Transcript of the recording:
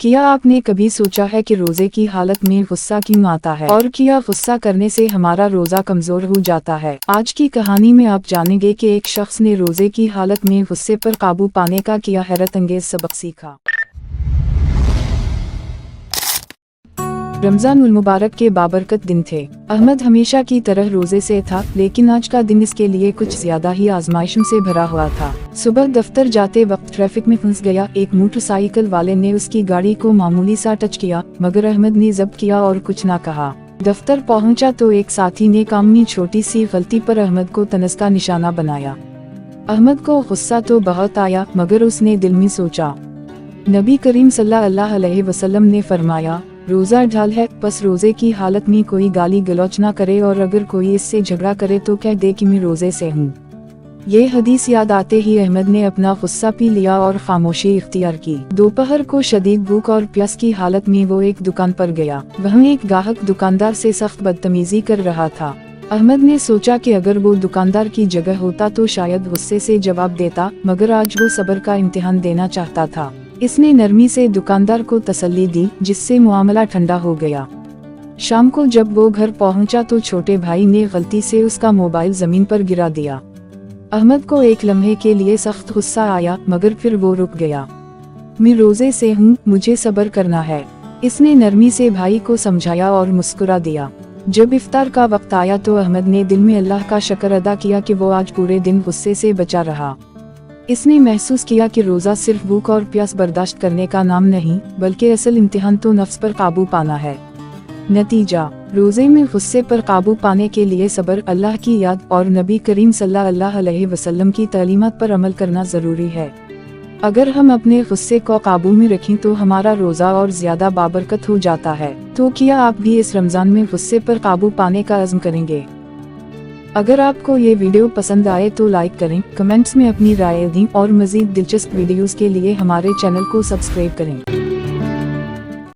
क्या आपने कभी सोचा है कि रोजे की हालत में गुस्सा क्यों आता है और क्या गुस्सा करने से हमारा रोजा कमजोर हो जाता है। आज की कहानी में आप जानेंगे कि एक शख्स ने रोजे की हालत में गुस्से पर काबू पाने का किया हैरत अंगेज सबक सीखा। रमजान उल मुबारक के बाबरकत दिन थे। अहमद हमेशा की तरह रोजे से था, लेकिन आज का दिन इसके लिए कुछ ज्यादा ही आजमाइशों से भरा हुआ था। सुबह दफ्तर जाते वक्त ट्रैफिक में फंस गया। एक मोटरसाइकिल वाले ने उसकी गाड़ी को मामूली सा टच किया, मगर अहमद ने जब्त किया और कुछ ना कहा। दफ्तर पहुंचा तो एक साथी ने कामनी छोटी सी गलती पर अहमद को तनस का निशाना बनाया। अहमद को गुस्सा तो बहुत आया, मगर उसने दिल में सोचा, नबी करीम सल्लल्लाहु अलैहि वसल्लम ने फरमाया, रोजा ढाल है, बस रोजे की हालत में कोई गाली गलौच ना करे और अगर कोई इससे झगड़ा करे तो कह दे कि मैं रोजे से हूँ। ये हदीस याद आते ही अहमद ने अपना गुस्सा पी लिया और खामोशी इख्तियार की। दोपहर को शदीद भूख और प्यास की हालत में वो एक दुकान पर गया। वहाँ एक गाहक दुकानदार से सख्त बदतमीजी कर रहा था। अहमद ने सोचा कि अगर वो दुकानदार की जगह होता तो शायद गुस्से से जवाब देता, मगर आज वो सब्र का इम्तिहान देना चाहता था। इसने नरमी से दुकानदार को तसल्ली दी, जिससे मुआमला ठंडा हो गया। शाम को जब वो घर पहुंचा तो छोटे भाई ने गलती से उसका मोबाइल जमीन पर गिरा दिया। अहमद को एक लम्हे के लिए सख्त गुस्सा आया, मगर फिर वो रुक गया। मैं रोजे से हूँ, मुझे सब्र करना है, इसने नरमी से भाई को समझाया और मुस्कुरा दिया। जब इफ्तार का वक्त आया तो अहमद ने दिल में अल्लाह का शुक्र अदा किया कि वो आज पूरे दिन गुस्से से बचा रहा। इसने महसूस किया कि रोजा सिर्फ भूख और प्यास बर्दाश्त करने का नाम नहीं, बल्कि असल इम्तिहान तो नफ्स पर काबू पाना है। नतीजा, रोजे में गुस्से पर काबू पाने के लिए सब्र, अल्लाह की याद और नबी करीम सल्लल्लाहु अलैहि वसल्लम की तालीमात पर अमल करना जरूरी है। अगर हम अपने गुस्से को काबू में रखें तो हमारा रोजा और ज्यादा बाबरकत हो जाता है। तो क्या आप भी इस रमजान में गुस्से पर काबू पाने का अज़्म करेंगे? अगर आपको ये वीडियो पसंद आए तो लाइक करें, कमेंट्स में अपनी राय दें और मज़ीद दिलचस्प वीडियोस के लिए हमारे चैनल को सब्सक्राइब करें।